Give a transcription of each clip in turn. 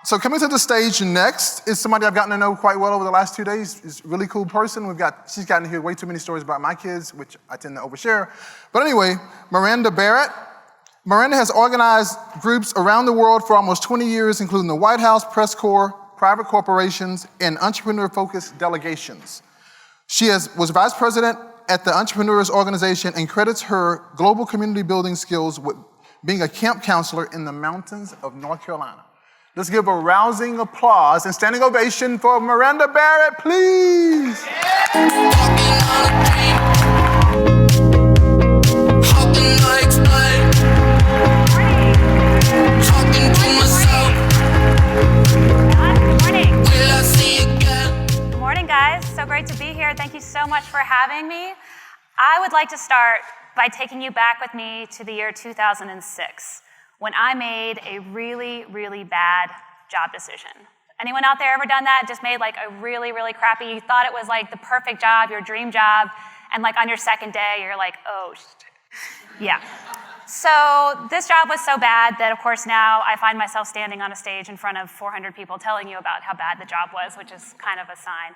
So coming to the stage next is somebody I've gotten to know quite well over the last 2 days. She's a really cool person. She's gotten to hear way too many stories about my kids, which I tend to overshare. But anyway, Miranda Barrett. Miranda has organized groups around the world for almost 20 years, including the White House, press corps, private corporations, and entrepreneur-focused delegations. She was vice president at the Entrepreneurs Organization and credits her global community building skills with being a camp counselor in the mountains of North Carolina. Let's give a rousing applause and standing ovation for Miranda Barrett, please. Good morning, guys. So great to be here. Thank you so much for having me. I would like to start by taking you back with me to the year 2006. When I made a really, really bad job decision. Anyone out there ever done that? Just made like a really, really crappy, you thought it was like the perfect job, your dream job, and like on your second day, you're like, oh, yeah. So this job was so bad that, of course, now I find myself standing on a stage in front of 400 people telling you about how bad the job was, which is kind of a sign.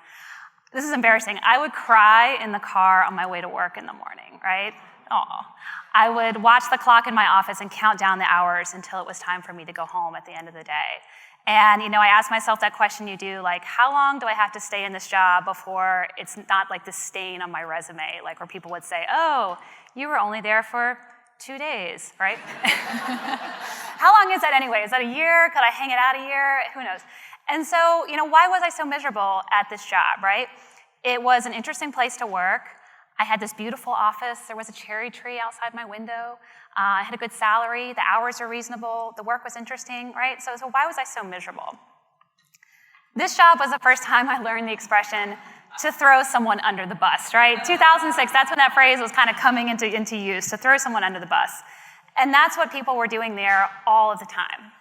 This is embarrassing. I would cry in the car on my way to work in the morning, right? Aw. I would watch the clock in my office and count down the hours until it was time for me to go home at the end of the day. And, I asked myself that question you do, like, how long do I have to stay in this job before it's not like this stain on my resume, like where people would say, oh, you were only there for 2 days, right? How long is that anyway? Is that a year? Could I hang it out a year? Who knows? And so, why was I so miserable at this job, right? It was an interesting place to work. I had this beautiful office. There was a cherry tree outside my window. I had a good salary. The hours were reasonable. The work was interesting, right? So why was I so miserable? This job was the first time I learned the expression to throw someone under the bus, right? 2006, that's when that phrase was kind of coming into use, to throw someone under the bus. And that's what people were doing there all of the time.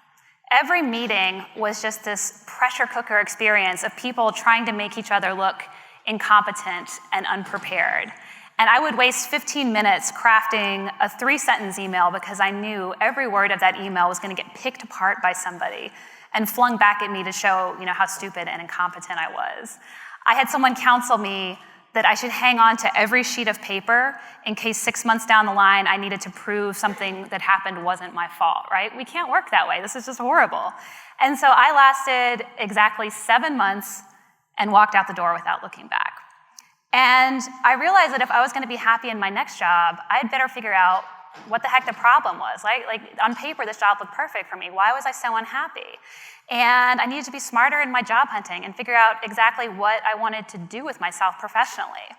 Every meeting was just this pressure cooker experience of people trying to make each other look incompetent and unprepared. And I would waste 15 minutes crafting a 3-sentence email because I knew every word of that email was going to get picked apart by somebody and flung back at me to show, how stupid and incompetent I was. I had someone counsel me that I should hang on to every sheet of paper in case 6 months down the line I needed to prove something that happened wasn't my fault, right? We can't work that way. This is just horrible. And so I lasted exactly 7 months and walked out the door without looking back. And I realized that if I was going to be happy in my next job, I had better figure out what the heck the problem was. Like on paper, this job looked perfect for me. Why was I so unhappy? And I needed to be smarter in my job hunting and figure out exactly what I wanted to do with myself professionally.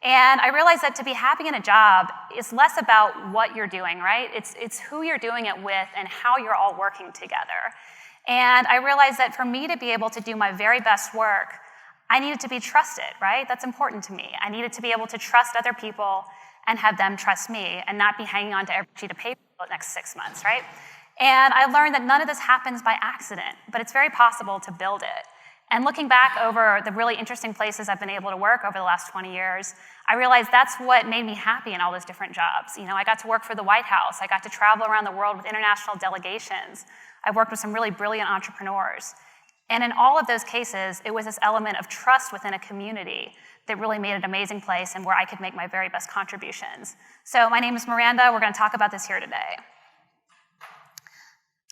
And I realized that to be happy in a job is less about what you're doing, right? It's who you're doing it with and how you're all working together. And I realized that for me to be able to do my very best work, I needed to be trusted, right? That's important to me. I needed to be able to trust other people and have them trust me and not be hanging on to every sheet of paper for the next 6 months, right? And I learned that none of this happens by accident, but it's very possible to build it. And looking back over the really interesting places I've been able to work over the last 20 years, I realized that's what made me happy in all those different jobs. I got to work for the White House. I got to travel around the world with international delegations. I've worked with some really brilliant entrepreneurs. And in all of those cases, it was this element of trust within a community that really made it an amazing place and where I could make my very best contributions. So my name is Miranda. We're going to talk about this here today.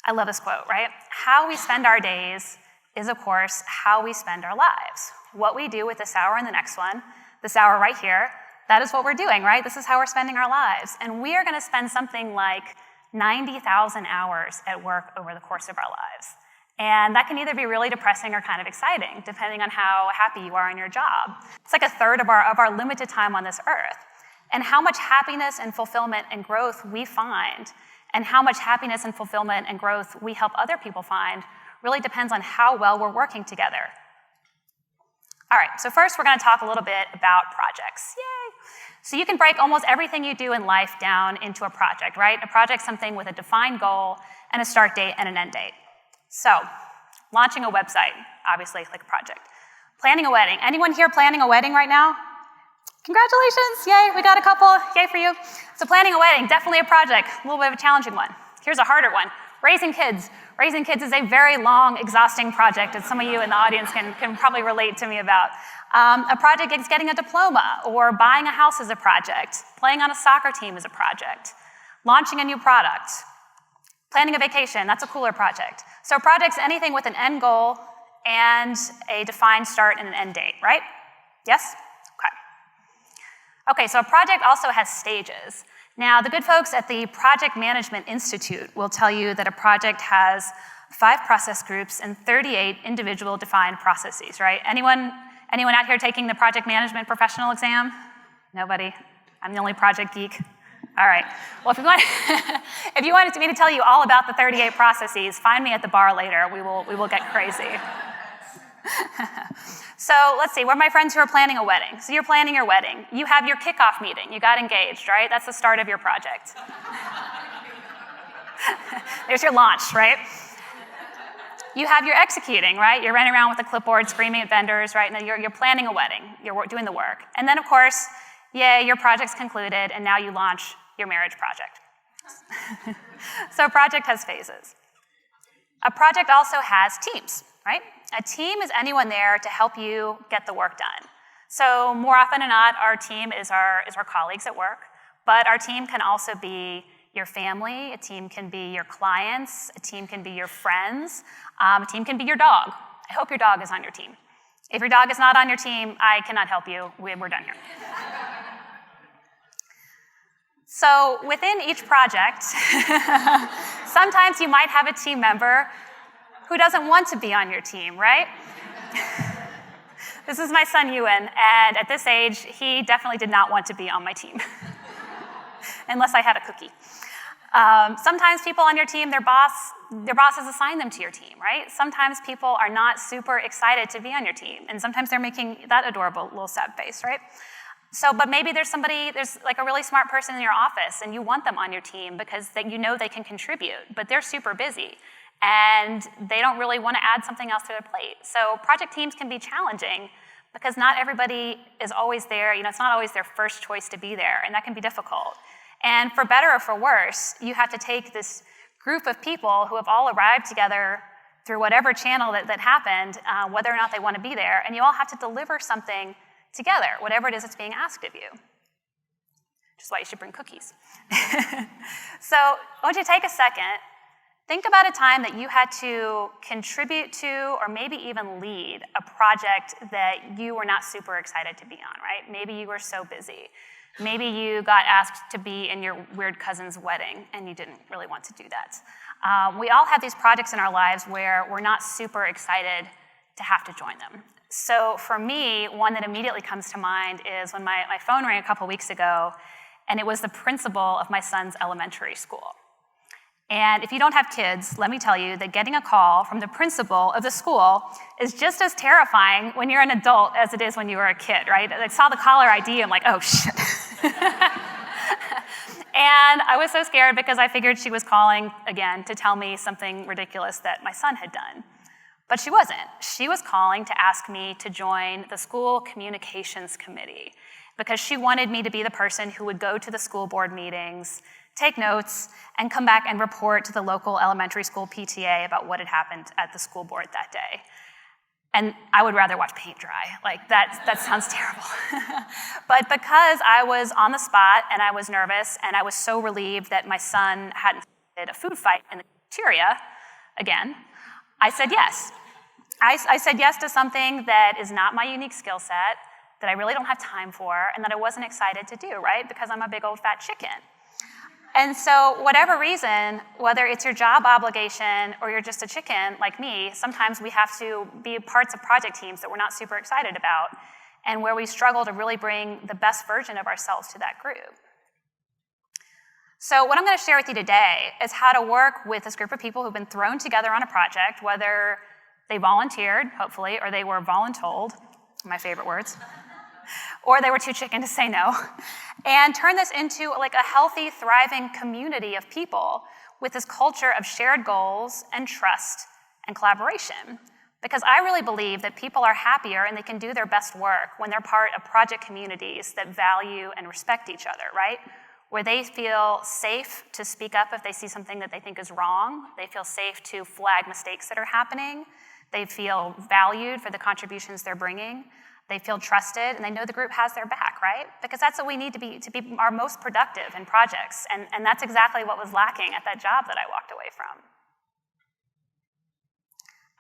I love this quote, right? How we spend our days is, of course, how we spend our lives. What we do with this hour and the next one, this hour right here, that is what we're doing, right? This is how we're spending our lives. And we are going to spend something like 90,000 hours at work over the course of our lives. And that can either be really depressing or kind of exciting, depending on how happy you are in your job. It's like a third of our limited time on this earth. And how much happiness and fulfillment and growth we find, and how much happiness and fulfillment and growth we help other people find, really depends on how well we're working together. All right, so first we're going to talk a little bit about projects. Yay! So you can break almost everything you do in life down into a project, right? A project's something with a defined goal and a start date and an end date. So, launching a website, obviously, like a project. Planning a wedding. Anyone here planning a wedding right now? Congratulations, yay, we got a couple, yay for you. So planning a wedding, definitely a project, a little bit of a challenging one. Here's a harder one, raising kids. Raising kids is a very long, exhausting project, as some of you in the audience can probably relate to me about. A project is getting a diploma, or buying a house is a project, playing on a soccer team is a project, launching a new product, planning a vacation, that's a cooler project. So projects, anything with an end goal and a defined start and an end date, right? Yes? Okay, so a project also has stages. Now, the good folks at the Project Management Institute will tell you that a project has 5 process groups and 38 individual defined processes, right? Anyone out here taking the Project Management Professional exam? Nobody? I'm the only project geek. All right. Well, if you wanted me to tell you all about the 38 processes, find me at the bar later. We will get crazy. So let's see, we're my friends who are planning a wedding. So you're planning your wedding. You have your kickoff meeting. You got engaged, right? That's the start of your project. There's your launch, right? You have your executing, right? You're running around with a clipboard screaming at vendors, right? And you're planning a wedding. You're doing the work. And then, of course, yay, your project's concluded, and now you launch your marriage project. So a project has phases. A project also has teams, right? A team is anyone there to help you get the work done. So more often than not, our team is our colleagues at work, but our team can also be your family, a team can be your clients, a team can be your friends, a team can be your dog. I hope your dog is on your team. If your dog is not on your team, I cannot help you. We're done here. So within each project, sometimes you might have a team member who doesn't want to be on your team, right? This is my son, Ewan, and at this age, he definitely did not want to be on my team, unless I had a cookie. Sometimes people on your team, their bosses assign them to your team, right? Sometimes people are not super excited to be on your team, and sometimes they're making that adorable little sad face, right? So, but maybe there's like a really smart person in your office, and you want them on your team because you know they can contribute, but they're super busy. And they don't really want to add something else to their plate. So project teams can be challenging because not everybody is always there. It's not always their first choice to be there, and that can be difficult. And for better or for worse, you have to take this group of people who have all arrived together through whatever channel that happened, whether or not they want to be there, and you all have to deliver something together, whatever it is that's being asked of you. Which is why you should bring cookies. So I want you to take a second. Think about a time that you had to contribute to or maybe even lead a project that you were not super excited to be on, right? Maybe you were so busy. Maybe you got asked to be in your weird cousin's wedding and you didn't really want to do that. We all have these projects in our lives where we're not super excited to have to join them. So for me, one that immediately comes to mind is when my phone rang a couple weeks ago, and it was the principal of my son's elementary school. And if you don't have kids, let me tell you that getting a call from the principal of the school is just as terrifying when you're an adult as it is when you were a kid, right? I saw the caller ID, I'm like, oh, shit. And I was so scared because I figured she was calling, again, to tell me something ridiculous that my son had done. But she wasn't. She was calling to ask me to join the school communications committee because she wanted me to be the person who would go to the school board meetings, take notes, and come back and report to the local elementary school PTA about what had happened at the school board that day. And I would rather watch paint dry. Like, that sounds terrible. But because I was on the spot and I was nervous and I was so relieved that my son hadn't started a food fight in the cafeteria again, I said yes. I said yes to something that is not my unique skill set, that I really don't have time for, and that I wasn't excited to do, right? Because I'm a big old fat chicken. And so whatever reason, whether it's your job obligation or you're just a chicken like me, sometimes we have to be parts of project teams that we're not super excited about and where we struggle to really bring the best version of ourselves to that group. So what I'm going to share with you today is how to work with this group of people who've been thrown together on a project, whether they volunteered, hopefully, or they were voluntold, my favorite words, or they were too chicken to say no, and turn this into like a healthy, thriving community of people with this culture of shared goals and trust and collaboration. Because I really believe that people are happier and they can do their best work when they're part of project communities that value and respect each other, right? where they feel safe to speak up if they see something that they think is wrong. They feel safe to flag mistakes that are happening. They feel valued for the contributions they're bringing. They feel trusted, and they know the group has their back, right? Because that's what we need to be our most productive in projects, and that's exactly what was lacking at that job that I walked away from.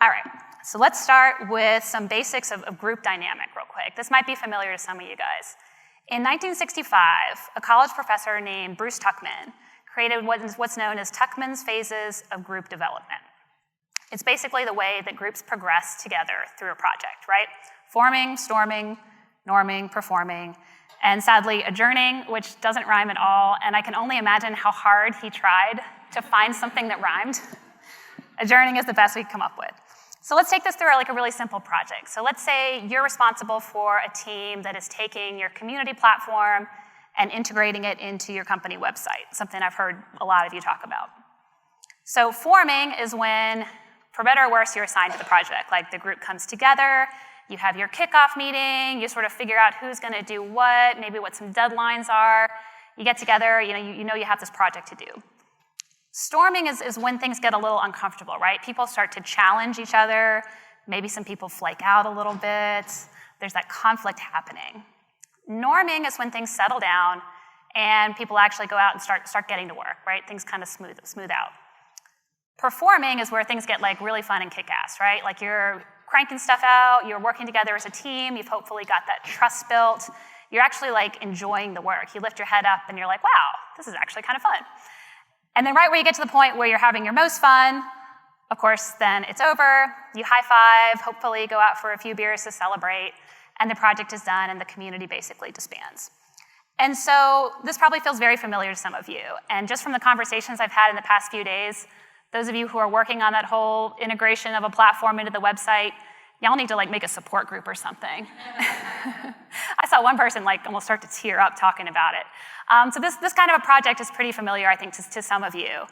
All right, so let's start with some basics of group dynamic real quick. This might be familiar to some of you guys. In 1965, a college professor named Bruce Tuckman created what's known as Tuckman's phases of group development. It's basically the way that groups progress together through a project, right? Forming, storming, norming, performing, and sadly adjourning, which doesn't rhyme at all, and I can only imagine how hard he tried to find something that rhymed. Adjourning is the best we could come up with. So let's take this through like a really simple project. So let's say you're responsible for a team that is taking your community platform and integrating it into your company website, something I've heard a lot of you talk about. So forming is when, for better or worse, you're assigned to the project. Like the group comes together, you have your kickoff meeting, you sort of figure out who's gonna do what, maybe what some deadlines are. You get together, you know you have this project to do. Storming is when things get a little uncomfortable, right? People start to challenge each other, maybe some people flake out a little bit, there's that conflict happening. Norming is when things settle down and people actually go out and start getting to work, right? Things kind of smooth out. Performing is where things get like really fun and kick-ass, right? Like you're cranking stuff out, you're working together as a team, you've hopefully got that trust built, you're actually like enjoying the work. You lift your head up and you're like, wow, this is actually kind of fun. And then right where you get to the point where you're having your most fun, of course, then it's over, you high five, hopefully go out for a few beers to celebrate, and the project is done and the community basically disbands. And so this probably feels very familiar to some of you. And just from the conversations I've had in the past few days, those of you who are working on that whole integration of a platform into the website, y'all need to like make a support group or something. I saw one person like almost start to tear up talking about it. So this kind of a project is pretty familiar, I think, to some of you.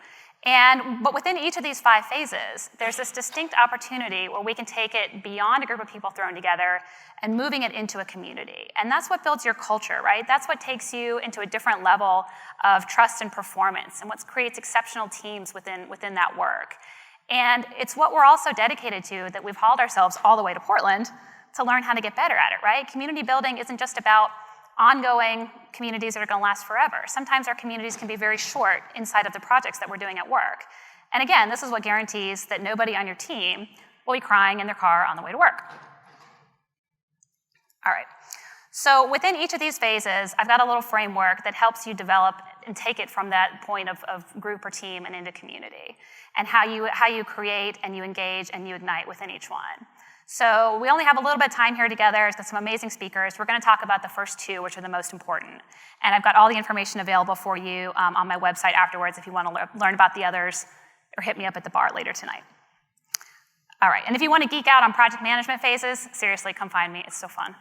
But within each of these 5 phases, there's this distinct opportunity where we can take it beyond a group of people thrown together and moving it into a community. And that's what builds your culture, right? That's what takes you into a different level of trust and performance and what creates exceptional teams within that work. And it's what we're also dedicated to, that we've hauled ourselves all the way to Portland to learn how to get better at it, right? Community building isn't just about ongoing communities that are going to last forever. Sometimes our communities can be very short inside of the projects that we're doing at work. And again, this is what guarantees that nobody on your team will be crying in their car on the way to work. All right. So within each of these phases, I've got a little framework that helps you develop and take it from that point of group or team and into community, and how you create and you engage and you ignite within each one. So we only have a little bit of time here together. There's some amazing speakers. We're going to talk about the first 2, which are the most important. And I've got all the information available for you on my website afterwards if you want to learn about the others, or hit me up at the bar later tonight. All right, and if you want to geek out on project management phases, seriously, come find me. It's so fun.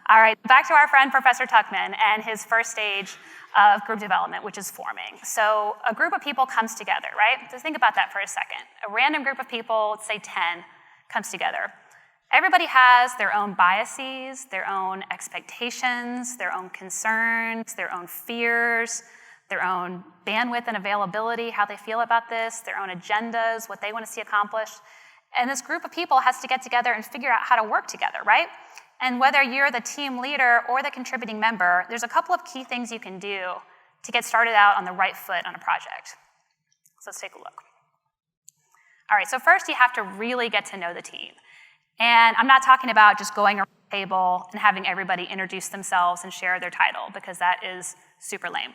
All right, back to our friend Professor Tuckman and his first stage of group development, which is forming. So a group of people comes together, right? So think about that for a second. A random group of people, let's say 10, comes together. Everybody has their own biases, their own expectations, their own concerns, their own fears, their own bandwidth and availability, how they feel about this, their own agendas, what they want to see accomplished. And this group of people has to get together and figure out how to work together, right? And whether you're the team leader or the contributing member, there's a couple of key things you can do to get started out on the right foot on a project. So let's take a look. All right, so first you have to really get to know the team. And I'm not talking about just going around the table and having everybody introduce themselves and share their title, because that is super lame.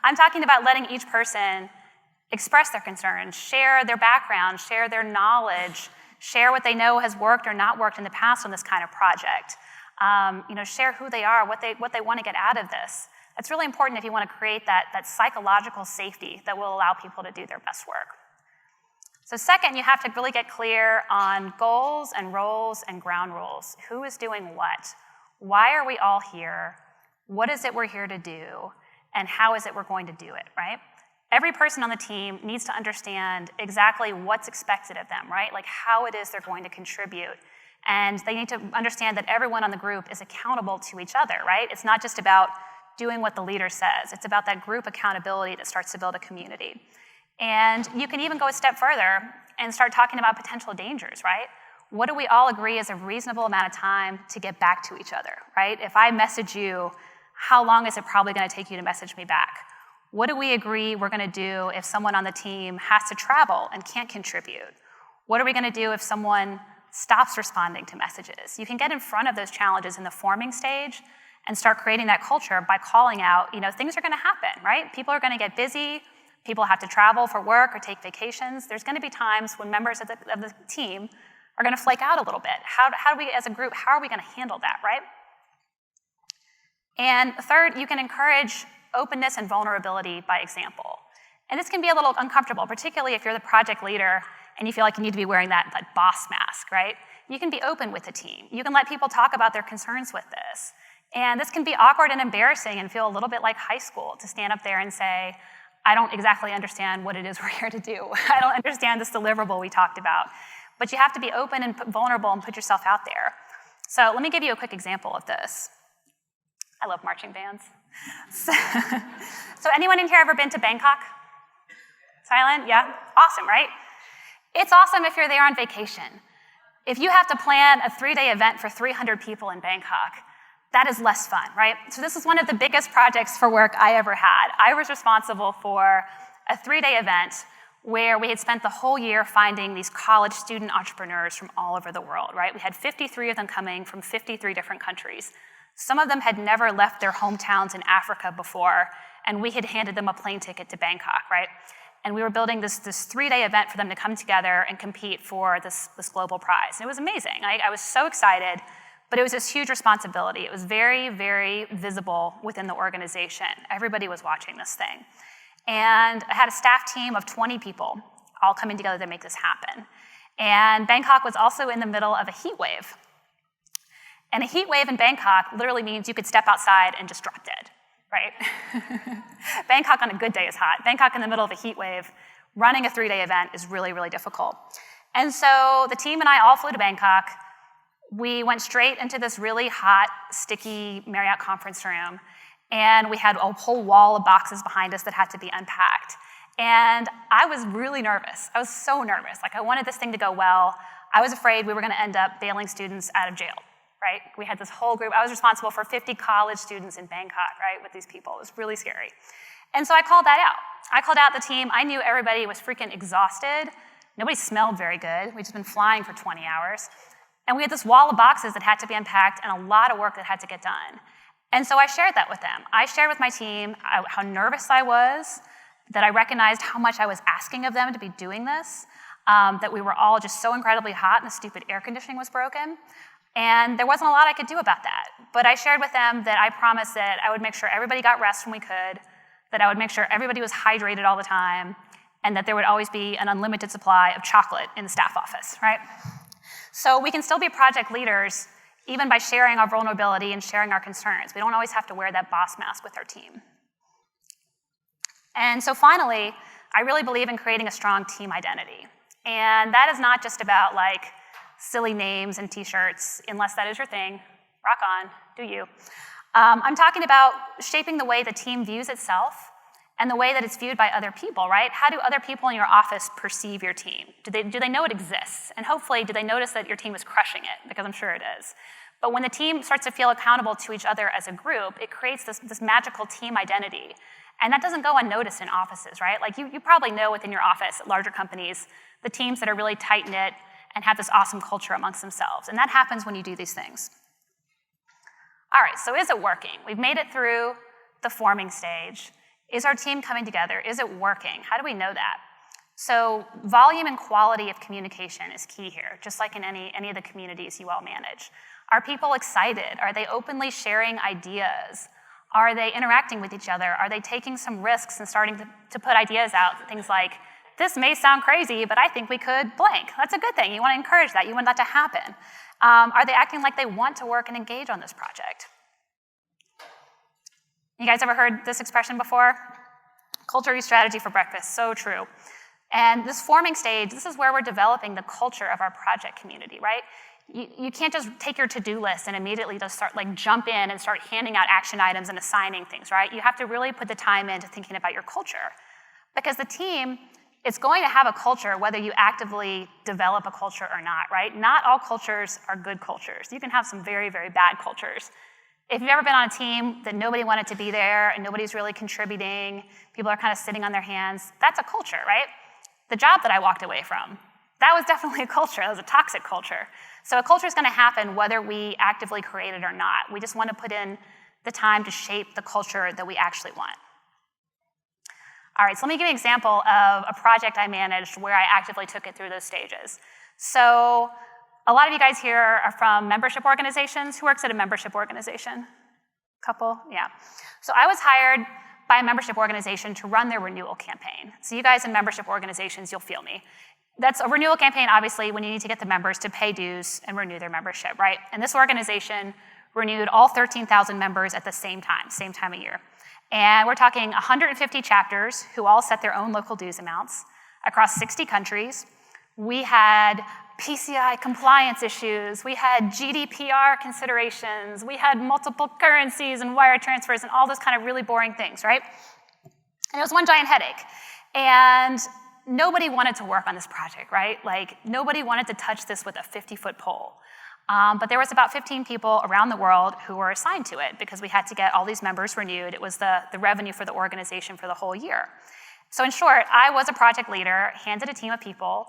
I'm talking about letting each person express their concerns, share their background, share their knowledge, share what they know has worked or not worked in the past on this kind of project. Share who they are, what they want to get out of this. That's really important if you want to create that psychological safety that will allow people to do their best work. So second, you have to really get clear on goals and roles and ground rules. Who is doing what? Why are we all here? What is it we're here to do? And how is it we're going to do it, right? Every person on the team needs to understand exactly what's expected of them, right? Like how it is they're going to contribute And they need to understand that everyone on the group is accountable to each other, right? It's not just about doing what the leader says. It's about that group accountability that starts to build a community. And you can even go a step further and start talking about potential dangers, right? What do we all agree is a reasonable amount of time to get back to each other, right? If I message you, how long is it probably going to take you to message me back? What do we agree we're going to do if someone on the team has to travel and can't contribute? What are we going to do if someone stops responding to messages? You can get in front of those challenges in the forming stage and start creating that culture by calling out, things are going to happen, right? People are going to get busy. People have to travel for work or take vacations. There's going to be times when members of the team are going to flake out a little bit. How do we, as a group, how are we going to handle that, right? And third, you can encourage openness and vulnerability by example. And this can be a little uncomfortable, particularly if you're the project leader and you feel like you need to be wearing that boss mask, right? You can be open with the team. You can let people talk about their concerns with this. And this can be awkward and embarrassing and feel a little bit like high school to stand up there and say, I don't exactly understand what it is we're here to do. I don't understand this deliverable we talked about. But you have to be open and vulnerable and put yourself out there. So let me give you a quick example of this. I love marching bands. So anyone in here ever been to Bangkok? Silent? Yeah? Awesome, right? It's awesome if you're there on vacation. If you have to plan a 3-day event for 300 people in Bangkok, that is less fun, right? So this is one of the biggest projects for work I ever had. I was responsible for a 3-day event where we had spent the whole year finding these college student entrepreneurs from all over the world, right? We had 53 of them coming from 53 different countries. Some of them had never left their hometowns in Africa before, and we had handed them a plane ticket to Bangkok, right? And we were building this 3-day event for them to come together and compete for this global prize. And it was amazing. I was so excited, but it was this huge responsibility. It was very, very visible within the organization. Everybody was watching this thing. And I had a staff team of 20 people all coming together to make this happen. And Bangkok was also in the middle of a heat wave. And a heat wave in Bangkok literally means you could step outside and just drop dead, right? Bangkok on a good day is hot. Bangkok in the middle of a heat wave, running a 3-day event is really, really difficult. And so the team and I all flew to Bangkok. We went straight into this really hot, sticky Marriott conference room, and we had a whole wall of boxes behind us that had to be unpacked. And I was really nervous. I was so nervous. I wanted this thing to go well. I was afraid we were going to end up bailing students out of jail, right? We had this whole group. I was responsible for 50 college students in Bangkok, right, with these people. It was really scary. And so I called that out. I called out the team. I knew everybody was freaking exhausted. Nobody smelled very good. We'd just been flying for 20 hours. And we had this wall of boxes that had to be unpacked and a lot of work that had to get done. And so I shared that with them. I shared with my team how nervous I was, that I recognized how much I was asking of them to be doing this, that we were all just so incredibly hot and the stupid air conditioning was broken. And there wasn't a lot I could do about that. But I shared with them that I promised that I would make sure everybody got rest when we could, that I would make sure everybody was hydrated all the time, and that there would always be an unlimited supply of chocolate in the staff office, right? So we can still be project leaders even by sharing our vulnerability and sharing our concerns. We don't always have to wear that boss mask with our team. And so finally, I really believe in creating a strong team identity. And that is not just about silly names and t-shirts, unless that is your thing. Rock on, do you. I'm talking about shaping the way the team views itself and the way that it's viewed by other people, right? How do other people in your office perceive your team? Do they know it exists? And hopefully, do they notice that your team is crushing it? Because I'm sure it is. But when the team starts to feel accountable to each other as a group, it creates this magical team identity. And that doesn't go unnoticed in offices, right? You probably know within your office at larger companies, the teams that are really tight-knit and have this awesome culture amongst themselves. And that happens when you do these things. All right, so is it working? We've made it through the forming stage. Is our team coming together? Is it working? How do we know that? So volume and quality of communication is key here, just like in any of the communities you all manage. Are people excited? Are they openly sharing ideas? Are they interacting with each other? Are they taking some risks and starting to put ideas out? Things like, this may sound crazy, but I think we could blank. That's a good thing. You want to encourage that. You want that to happen. Are they acting like they want to work and engage on this project? You guys ever heard this expression before? Culture eats strategy for breakfast. So true. And this forming stage, this is where we're developing the culture of our project community, right? You can't just take your to-do list and immediately just start jump in and start handing out action items and assigning things, right? You have to really put the time into thinking about your culture. Because the team is going to have a culture whether you actively develop a culture or not, right? Not all cultures are good cultures. You can have some very, very bad cultures. If you've ever been on a team that nobody wanted to be there and nobody's really contributing, people are kind of sitting on their hands, that's a culture, right? The job that I walked away from, that was definitely a culture. That was a toxic culture. So a culture is going to happen whether we actively create it or not. We just want to put in the time to shape the culture that we actually want. All right, so let me give you an example of a project I managed where I actively took it through those stages. So a lot of you guys here are from membership organizations. Who works at a membership organization? Couple? Yeah. So I was hired by a membership organization to run their renewal campaign. So you guys in membership organizations, you'll feel me. That's a renewal campaign, obviously, when you need to get the members to pay dues and renew their membership, right? And this organization renewed all 13,000 members at the same time of year. And we're talking 150 chapters who all set their own local dues amounts across 60 countries. We had PCI compliance issues, we had GDPR considerations, we had multiple currencies and wire transfers and all those kind of really boring things, right? And it was one giant headache. And nobody wanted to work on this project, right? Nobody wanted to touch this with a 50-foot pole. But there was about 15 people around the world who were assigned to it because we had to get all these members renewed. It was the revenue for the organization for the whole year. So in short, I was a project leader, handed a team of people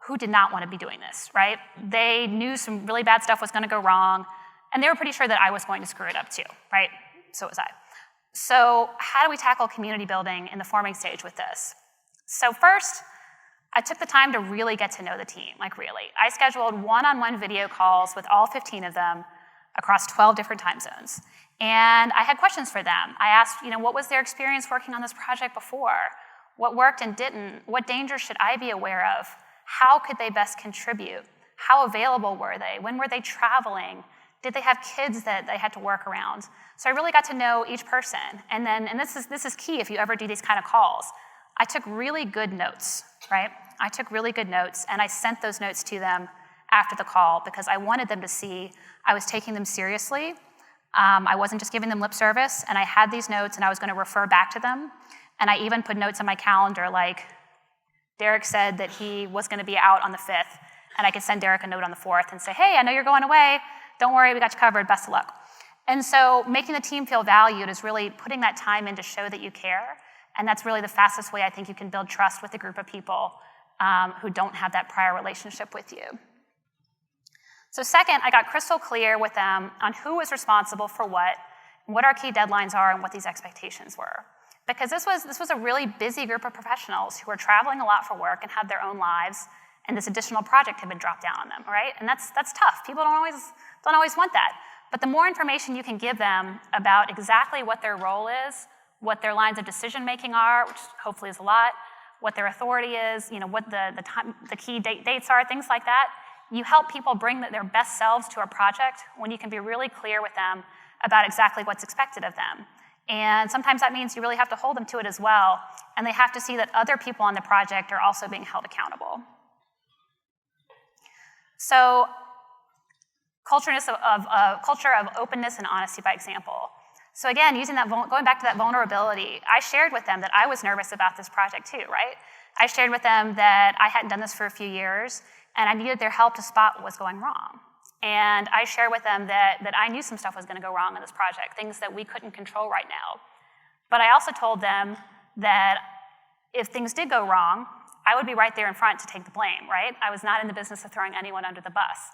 who did not want to be doing this, right? They knew some really bad stuff was going to go wrong, and they were pretty sure that I was going to screw it up too, right? So was I. So how do we tackle community building in the forming stage with this? So first, I took the time to really get to know the team, really. I scheduled one-on-one video calls with all 15 of them across 12 different time zones. And I had questions for them. I asked, what was their experience working on this project before? What worked and didn't? What dangers should I be aware of? How could they best contribute? How available were they? When were they traveling? Did they have kids that they had to work around? So I really got to know each person. And this is key if you ever do these kind of calls. I took really good notes, right? I took really good notes, and I sent those notes to them after the call because I wanted them to see I was taking them seriously. I wasn't just giving them lip service, and I had these notes, and I was going to refer back to them. And I even put notes on my calendar like, Derek said that he was going to be out on the 5th, and I could send Derek a note on the 4th and say, hey, I know you're going away. Don't worry, we got you covered. Best of luck. And so making the team feel valued is really putting that time in to show that you care, and that's really the fastest way I think you can build trust with a group of people who don't have that prior relationship with you. So second, I got crystal clear with them on who was responsible for what our key deadlines are, and what these expectations were. Because this was a really busy group of professionals who were traveling a lot for work and had their own lives, and this additional project had been dropped down on them, right? And that's tough. People don't always want that. But the more information you can give them about exactly what their role is, what their lines of decision-making are, which hopefully is a lot, what their authority is, what the key dates are, things like that, you help people bring their best selves to a project when you can be really clear with them about exactly what's expected of them. And sometimes that means you really have to hold them to it as well, and they have to see that other people on the project are also being held accountable. So, culture of openness and honesty by example. So again, going back to that vulnerability, I shared with them that I was nervous about this project too, right? I shared with them that I hadn't done this for a few years, and I needed their help to spot what was going wrong. And I shared with them that I knew some stuff was going to go wrong in this project, things that we couldn't control right now. But I also told them that if things did go wrong, I would be right there in front to take the blame, right? I was not in the business of throwing anyone under the bus.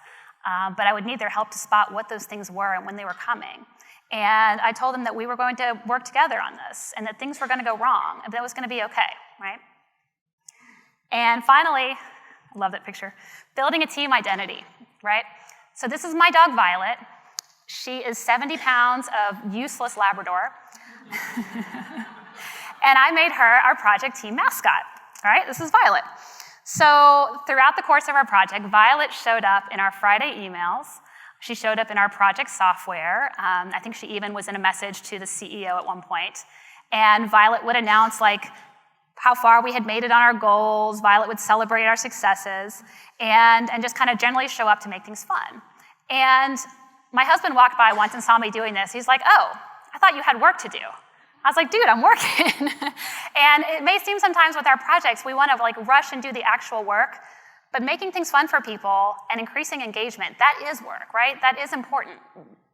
But I would need their help to spot what those things were and when they were coming. And I told them that we were going to work together on this, and that things were going to go wrong, and that it was going to be okay, right? And finally, I love that picture, building a team identity, right? So this is my dog, Violet. She is 70 pounds of useless Labrador. And I made her our project team mascot, all right? This is Violet. So throughout the course of our project, Violet showed up in our Friday emails. She showed up in our project software. I think she even was in a message to the CEO at one point. And Violet would announce how far we had made it on our goals. Violet would celebrate our successes and just kind of generally show up to make things fun. And my husband walked by once and saw me doing this. He's like, oh, I thought you had work to do. I was like, dude, I'm working. And it may seem sometimes with our projects, we want to like rush and do the actual work, but making things fun for people and increasing engagement, that is work, right? That is important.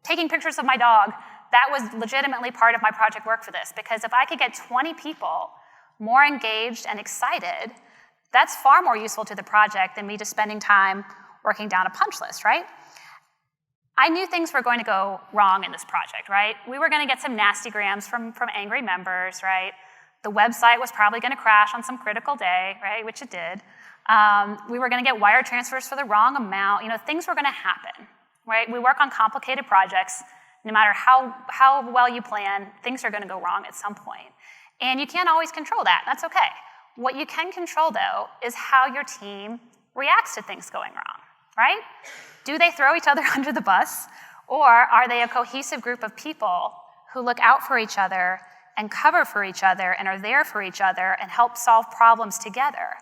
Taking pictures of my dog, that was legitimately part of my project work for this, because if I could get 20 people more engaged and excited, that's far more useful to the project than me just spending time working down a punch list, right? I knew things were going to go wrong in this project, right? We were going to get some nasty grams from angry members, right? The website was probably going to crash on some critical day, right, which it did. We were going to get wire transfers for the wrong amount. You know, things were going to happen, right? We work on complicated projects. No matter how well you plan, things are going to go wrong at some point. And you can't always control that. That's okay. What you can control, though, is how your team reacts to things going wrong, right? Do they throw each other under the bus, or are they a cohesive group of people who look out for each other and cover for each other and are there for each other and help solve problems together?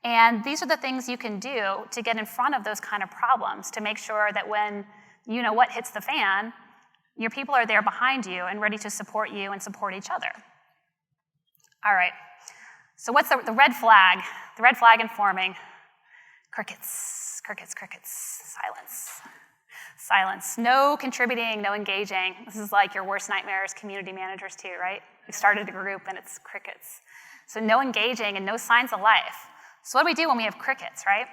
And these are the things you can do to get in front of those kind of problems to make sure that when you know what hits the fan, your people are there behind you and ready to support you and support each other. All right, so what's the red flag? The red flag in forming? Crickets, crickets, crickets, silence. Silence, no contributing, no engaging. This is like your worst nightmare as community managers too, right? You started a group and it's crickets. So no engaging and no signs of life. So what do we do when we have crickets, right?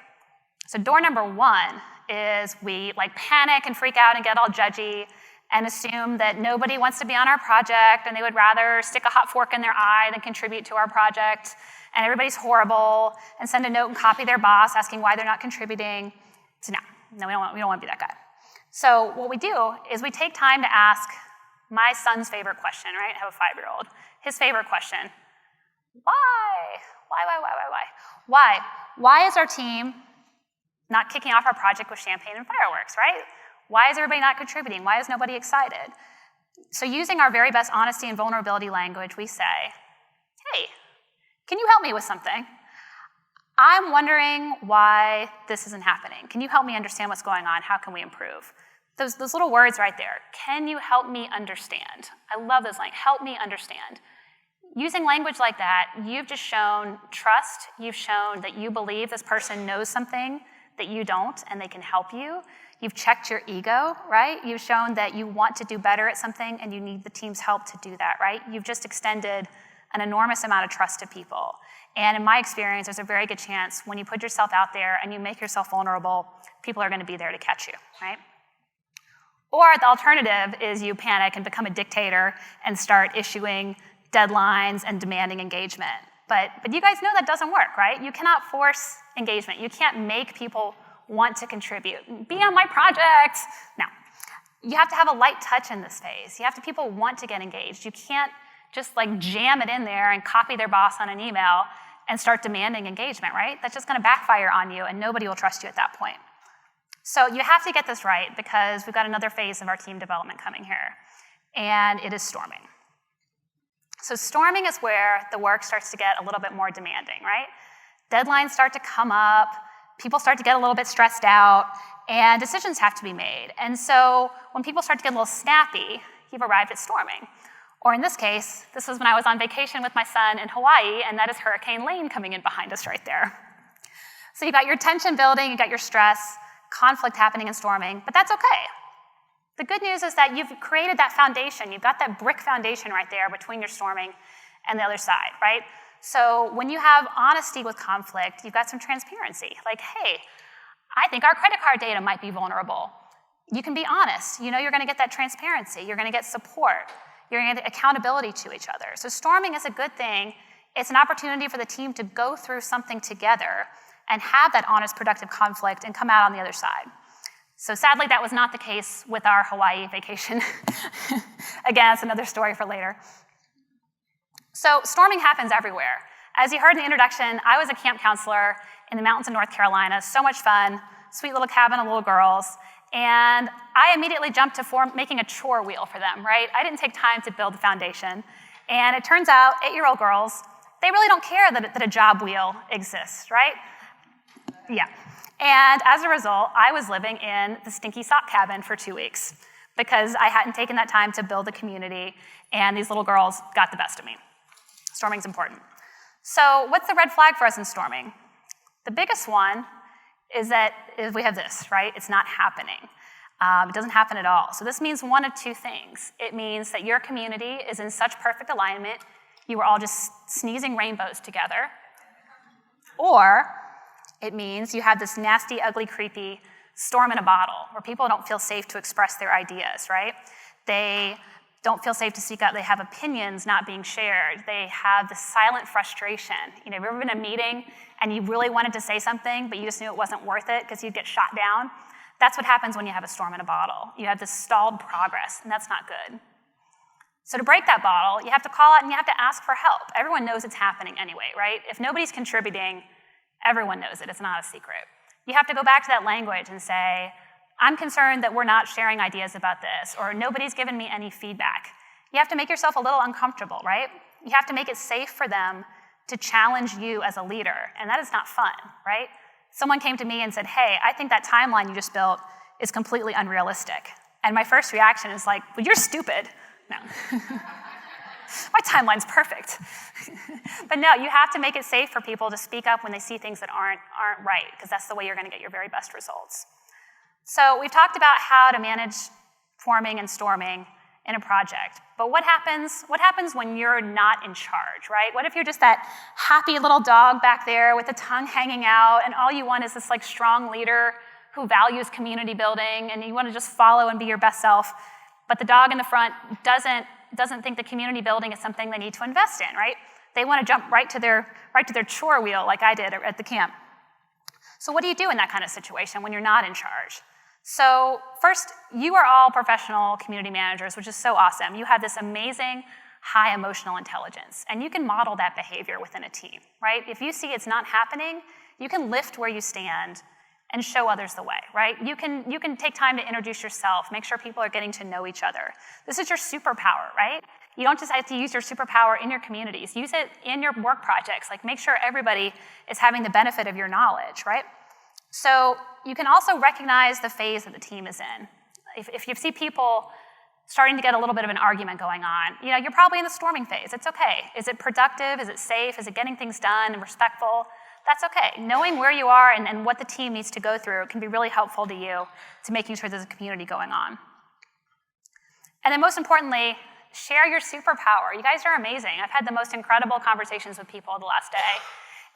So door number one is we like panic and freak out and get all judgy and assume that nobody wants to be on our project and they would rather stick a hot fork in their eye than contribute to our project, and everybody's horrible, and send a note and copy their boss asking why they're not contributing. So no, we don't want to be that guy. So what we do is we take time to ask my son's favorite question, right? I have a 5-year-old. His favorite question: why? Why? Why is our team not kicking off our project with champagne and fireworks, right? Why is everybody not contributing? Why is nobody excited? So using our very best honesty and vulnerability language, we say, hey, can you help me with something? I'm wondering why this isn't happening. Can you help me understand what's going on? How can we improve? Those little words right there. Can you help me understand? I love those lines. Help me understand. Using language like that, you've just shown trust. You've shown that you believe this person knows something that you don't and they can help you. You've checked your ego, right? You've shown that you want to do better at something and you need the team's help to do that, right? You've just extended an enormous amount of trust to people. And in my experience, there's a very good chance when you put yourself out there and you make yourself vulnerable, people are going to be there to catch you, right? Or the alternative is you panic and become a dictator and start issuing deadlines and demanding engagement. But you guys know that doesn't work, right? You cannot force engagement. You can't make people want to contribute. Be on my project. No. You have to have a light touch in this phase. You have to people want to get engaged. You can't just like jam it in there and copy their boss on an email and start demanding engagement, right? That's just going to backfire on you and nobody will trust you at that point. So you have to get this right because we've got another phase of our team development coming here, and it is storming. So storming is where the work starts to get a little bit more demanding, right? Deadlines start to come up, people start to get a little bit stressed out, and decisions have to be made. And so when people start to get a little snappy, you've arrived at storming. Or in this case, this was when I was on vacation with my son in Hawaii, and that is Hurricane Lane coming in behind us right there. So you've got your tension building, you've got your stress, conflict happening and storming, but that's okay. The good news is that you've created that foundation. You've got that brick foundation right there between your storming and the other side, right? So when you have honesty with conflict, you've got some transparency. Like, hey, I think our credit card data might be vulnerable. You can be honest. You know you're going to get that transparency. You're going to get support. You're going to get accountability to each other. So storming is a good thing. It's an opportunity for the team to go through something together and have that honest, productive conflict and come out on the other side. So sadly, that was not the case with our Hawaii vacation. Again, it's another story for later. So storming happens everywhere. As you heard in the introduction, I was a camp counselor in the mountains of North Carolina. So much fun, sweet little cabin of little girls. And I immediately jumped to making a chore wheel for them, right? I didn't take time to build the foundation. And it turns out 8-year-old girls, they really don't care that a job wheel exists, right? Yeah. And as a result, I was living in the stinky sock cabin for 2 weeks because I hadn't taken that time to build a community, and these little girls got the best of me. Storming's important. So what's the red flag for us in storming? The biggest one is that we have this, right? It's not happening. It doesn't happen at all. So this means one of two things. It means that your community is in such perfect alignment, you were all just sneezing rainbows together. Or it means you have this nasty, ugly, creepy storm in a bottle where people don't feel safe to express their ideas, right? They don't feel safe to speak up. They have opinions not being shared. They have this silent frustration. Have you ever been in a meeting and you really wanted to say something, but you just knew it wasn't worth it because you'd get shot down? That's what happens when you have a storm in a bottle. You have this stalled progress, and that's not good. So to break that bottle, you have to call out and you have to ask for help. Everyone knows it's happening anyway, right? If nobody's contributing, everyone knows it. It's not a secret. You have to go back to that language and say, I'm concerned that we're not sharing ideas about this, or nobody's given me any feedback. You have to make yourself a little uncomfortable, right? You have to make it safe for them to challenge you as a leader, and that is not fun, right? Someone came to me and said, hey, I think that timeline you just built is completely unrealistic. And my first reaction is like, well, you're stupid. No. My timeline's perfect. But no, you have to make it safe for people to speak up when they see things that aren't right, because that's the way you're going to get your very best results. So we've talked about how to manage forming and storming in a project. But what happens when you're not in charge, right? What if you're just that happy little dog back there with the tongue hanging out, and all you want is this strong leader who values community building, and you want to just follow and be your best self, but the dog in the front doesn't think the community building is something they need to invest in, right? They want to jump right to their chore wheel like I did at the camp. So what do you do in that kind of situation when you're not in charge? So first, you are all professional community managers, which is so awesome. You have this amazing high emotional intelligence, and you can model that behavior within a team, right? If you see it's not happening, you can lift where you stand and show others the way, right? You can take time to introduce yourself, make sure people are getting to know each other. This is your superpower, right? You don't just have to use your superpower in your communities. Use it in your work projects. Make sure everybody is having the benefit of your knowledge, right? So you can also recognize the phase that the team is in. If you see people starting to get a little bit of an argument going on, you're probably in the storming phase. It's okay. Is it productive? Is it safe? Is it getting things done and respectful? That's okay. Knowing where you are and what the team needs to go through can be really helpful to you to making sure there's a community going on. And then most importantly, share your superpower. You guys are amazing. I've had the most incredible conversations with people the last day.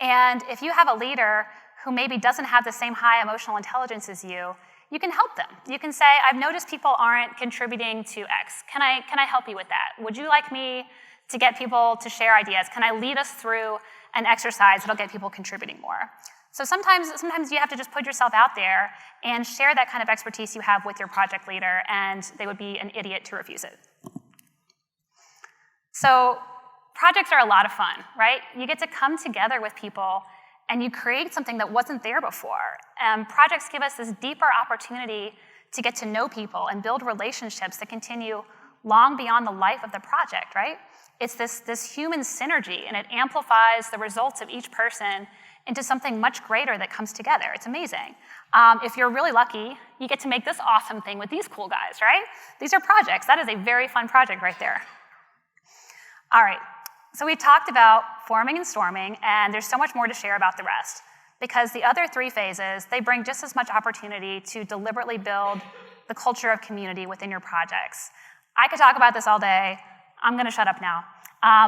And if you have a leader who maybe doesn't have the same high emotional intelligence as you can help them. You can say, I've noticed people aren't contributing to X. Can I help you with that? Would you like me to get people to share ideas? Can I lead us through an exercise that'll get people contributing more? So sometimes you have to just put yourself out there and share that kind of expertise you have with your project leader, and they would be an idiot to refuse it. So projects are a lot of fun, right? You get to come together with people and you create something that wasn't there before. Projects give us this deeper opportunity to get to know people and build relationships that continue long beyond the life of the project, right? It's this human synergy, and it amplifies the results of each person into something much greater that comes together. It's amazing. If you're really lucky, you get to make this awesome thing with these cool guys, right? These are projects. That is a very fun project right there. All right. So we talked about forming and storming, and there's so much more to share about the rest, because the other three phases, they bring just as much opportunity to deliberately build the culture of community within your projects. I could talk about this all day. I'm going to shut up now.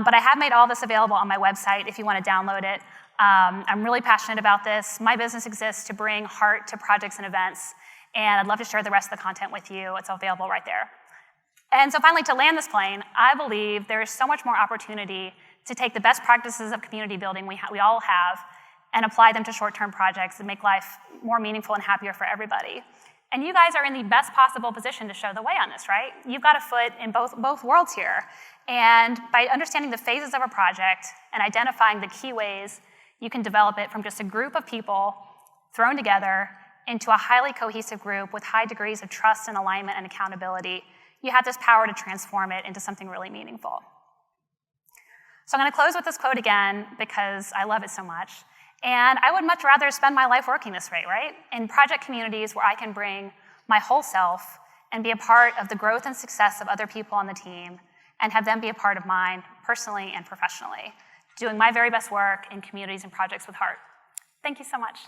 But I have made all this available on my website if you want to download it. I'm really passionate about this. My business exists to bring heart to projects and events, and I'd love to share the rest of the content with you. It's available right there. And so finally, to land this plane, I believe there is so much more opportunity to take the best practices of community building we all have and apply them to short-term projects and make life more meaningful and happier for everybody. And you guys are in the best possible position to show the way on this, right? You've got a foot in both worlds here. And by understanding the phases of a project and identifying the key ways you can develop it from just a group of people thrown together into a highly cohesive group with high degrees of trust and alignment and accountability, you have this power to transform it into something really meaningful. So I'm going to close with this quote again because I love it so much. And I would much rather spend my life working this way, right? In project communities where I can bring my whole self and be a part of the growth and success of other people on the team and have them be a part of mine personally and professionally, doing my very best work in communities and projects with heart. Thank you so much.